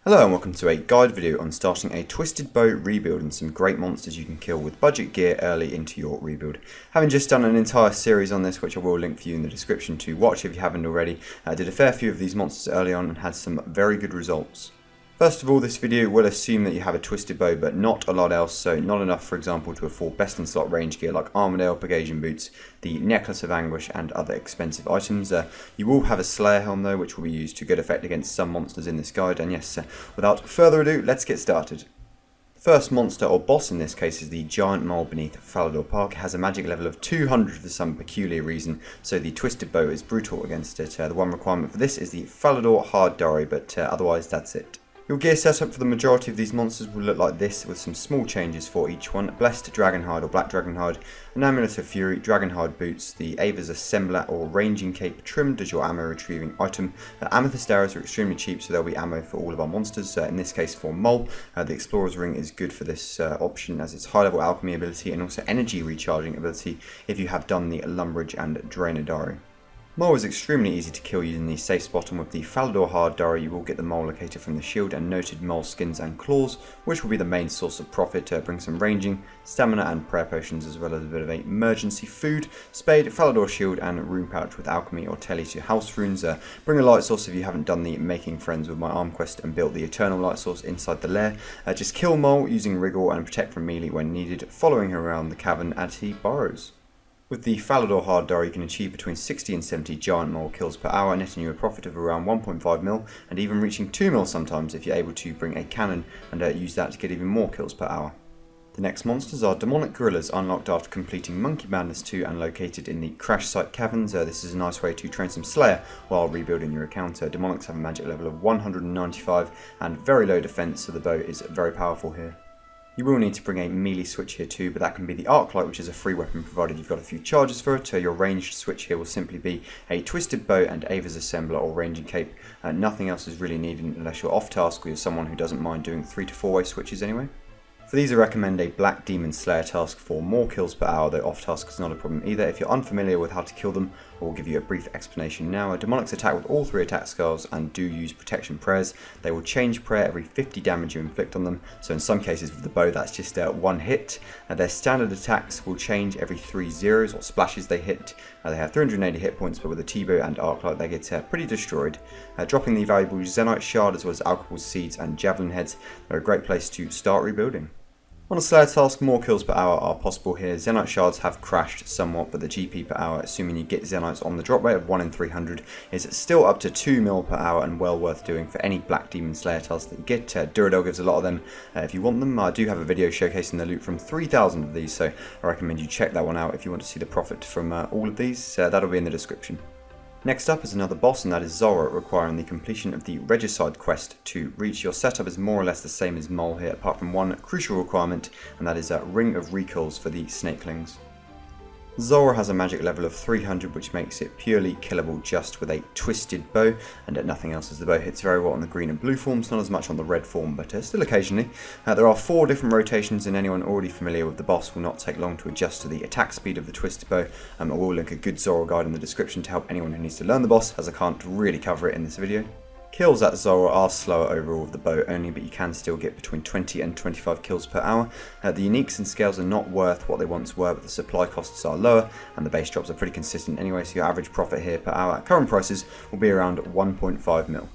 Hello and welcome to a guide video on starting a Twisted Bow rebuild and some great monsters you can kill with budget gear early into your rebuild. Having just done an entire series on this, which I will link for you in the description to watch if you haven't already, I did a fair few of these monsters early on and had some very good results. First of all, this video will assume that you have a Twisted Bow but not a lot else, so not enough for example to afford best in slot range gear like Armadale, Pegasian boots, the Necklace of Anguish and other expensive items. You will have a Slayer helm though, which will be used to good effect against some monsters in this guide, and yes, without further ado, let's get started. The first monster or boss in this case is the giant mole beneath Falador Park. It has a magic level of 200 for some peculiar reason, so the Twisted Bow is brutal against it. The one requirement for this is the Falador Hard Diary, but otherwise that's it. Your gear setup for the majority of these monsters will look like this, with some small changes for each one. Blessed Dragonhide or Black Dragonhide, an Amulet of Fury, Dragonhide Boots, the Ava's Assembler or Ranging Cape trimmed as your ammo retrieving item. Amethyst Arrows are extremely cheap, so there'll be ammo for all of our monsters. In this case for Mole, the Explorer's Ring is good for this option as its high level alchemy ability and also energy recharging ability if you have done the Lumberage and Drainer Diary. Mole is extremely easy to kill using the safe spot, and with the Falador Hard Diary you will get the Mole locator from the shield and noted Mole skins and claws, which will be the main source of profit. Bring some ranging, stamina and prayer potions, as well as a bit of emergency food, spade, Falador shield and rune pouch with alchemy or telly to house runes. Bring a light source if you haven't done the making friends with my arm quest and built the eternal light source inside the lair. Just kill Mole using wriggle and protect from melee when needed, following her around the cavern as he burrows. With the Falador Hard Diary you can achieve between 60 and 70 giant mole kills per hour, netting you a profit of around 1.5 mil and even reaching 2 mil sometimes if you're able to bring a cannon and use that to get even more kills per hour. The next monsters are Demonic Gorillas, unlocked after completing Monkey Madness 2 and located in the Crash Site Caverns. This is a nice way to train some Slayer while rebuilding your account. Demonics have a magic level of 195 and very low defense, so the bow is very powerful here. You will need to bring a melee switch here too, but that can be the Arclight, which is a free weapon provided you've got a few charges for it. Your ranged switch here will simply be a Twisted Bow and Ava's Assembler or Ranging Cape. Nothing else is really needed unless you're off task or you're someone who doesn't mind doing 3 to 4 way switches anyway. For these I recommend a Black Demon Slayer task for more kills per hour, though off task is not a problem either. If you're unfamiliar with how to kill them, I will give you a brief explanation now. Demonics attack with all 3 attack scales and do use protection prayers. They will change prayer every 50 damage you inflict on them, so in some cases with the bow that's just one hit. Their standard attacks will change every 3 zeros or splashes they hit. They have 380 hit points, but with a T-Bow and Arclight they get pretty destroyed. Dropping the valuable Zenite Shard as well as Alchemical Seeds and Javelin Heads, they're a great place to start rebuilding. On a Slayer task, more kills per hour are possible here. Zenite Shards have crashed somewhat, but the GP per hour, assuming you get Zenites on the drop rate of 1 in 300, is still up to 2 mil per hour and well worth doing for any Black Demon Slayer task that you get. Duradel gives a lot of them if you want them. I do have a video showcasing the loot from 3,000 of these, so I recommend you check that one out if you want to see the profit from all of these. That'll be in the description. Next up is another boss, and that is Zoro, requiring the completion of the Regicide quest to reach. Your setup is more or less the same as Mole here, apart from one crucial requirement, and that is a Ring of Recalls for the Snakelings. Zoro has a magic level of 300, which makes it purely killable just with a Twisted Bow, and nothing else, as the bow hits very well on the green and blue forms, not as much on the red form, but still occasionally. There are 4 different rotations, and anyone already familiar with the boss will not take long to adjust to the attack speed of the Twisted Bow. I will link a good Zoro guide in the description to help anyone who needs to learn the boss, as I can't really cover it in this video. Kills at Zoro are slower overall with the bow only, but you can still get between 20 and 25 kills per hour. The uniques and scales are not worth what they once were, but the supply costs are lower and the base drops are pretty consistent anyway, so your average profit here per hour at current prices will be around 1.5 mil.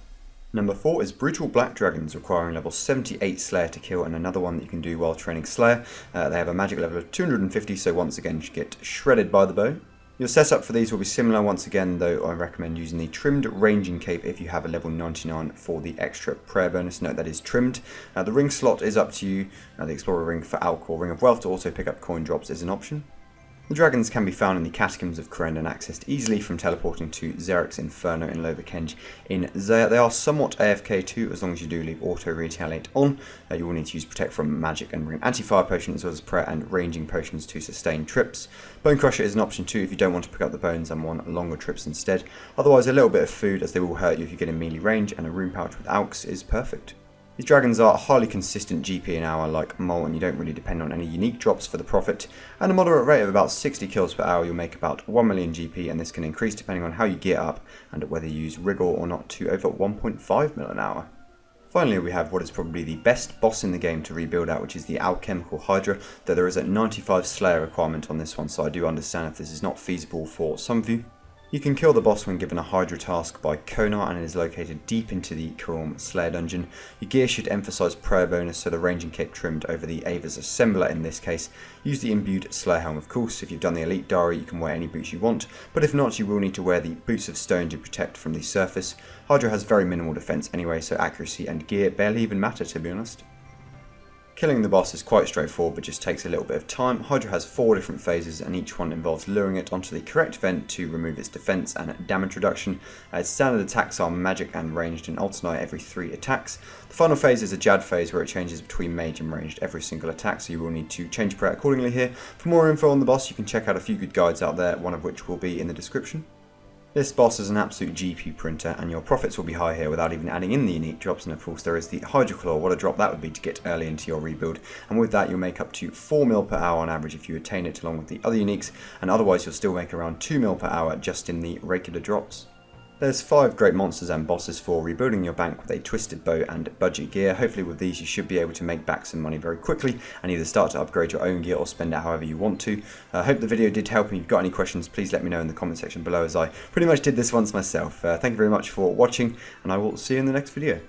Number 4 is Brutal Black Dragons, requiring level 78 Slayer to kill, and another one that you can do while training Slayer. They have a magic level of 250, so once again you get shredded by the bow. Your setup for these will be similar once again, though I recommend using the trimmed Ranging Cape if you have a level 99 for the extra prayer bonus. Note that is trimmed. The ring slot is up to you. The Explorer Ring for Alch or Ring of Wealth to also pick up coin drops is an option. The dragons can be found in the Catacombs of Kourend and accessed easily from teleporting to Xeric's Inferno in Loberkenge in Zaya. They are somewhat AFK too, as long as you do leave Auto Retaliate on. You will need to use Protect from Magic and bring Anti-Fire Potion as well as Prayer and Ranging Potions to sustain trips. Bone Crusher is an option too if you don't want to pick up the bones and want longer trips instead. Otherwise, a little bit of food, as they will hurt you if you get in melee range, and a rune pouch with Alks is perfect. These dragons are highly consistent GP an hour like Mole, and you don't really depend on any unique drops for the profit. At a moderate rate of about 60 kills per hour, you'll make about 1 million GP, and this can increase depending on how you gear up and whether you use Wriggle or not to over 1.5 mil an hour. Finally, we have what is probably the best boss in the game to rebuild at, which is the Alchemical Hydra, though there is a 95 Slayer requirement on this one, so I do understand if this is not feasible for some of you. You can kill the boss when given a Hydra task by Konar, and it is located deep into the Karom Slayer dungeon. Your gear should emphasise prayer bonus, so the ranging cape trimmed over the Ava's assembler in this case. Use the imbued Slayer helm, of course. If you've done the elite diary, you can wear any boots you want, but if not, you will need to wear the boots of stone to protect from the surface. Hydra has very minimal defense anyway, so accuracy and gear barely even matter, to be honest. Killing the boss is quite straightforward, but just takes a little bit of time. Hydra has 4 different phases, and each one involves luring it onto the correct vent to remove its defense and damage reduction. Its standard attacks are magic and ranged, and alternate every 3 attacks. The final phase is a Jad phase, where it changes between mage and ranged every single attack, so you will need to change prayer accordingly here. For more info on the boss, you can check out a few good guides out there, one of which will be in the description. This boss is an absolute GP printer, and your profits will be high here without even adding in the unique drops, and of course there is the Hydra Claw. What a drop that would be to get early into your rebuild, and with that you'll make up to 4 mil per hour on average if you attain it along with the other uniques, and otherwise you'll still make around 2 mil per hour just in the regular drops. There's 5 great monsters and bosses for rebuilding your bank with a twisted bow and budget gear. Hopefully with these you should be able to make back some money very quickly and either start to upgrade your own gear or spend it however you want to. I hope the video did help, and if you've got any questions please let me know in the comment section below, as I pretty much did this once myself. Thank you very much for watching, and I will see you in the next video.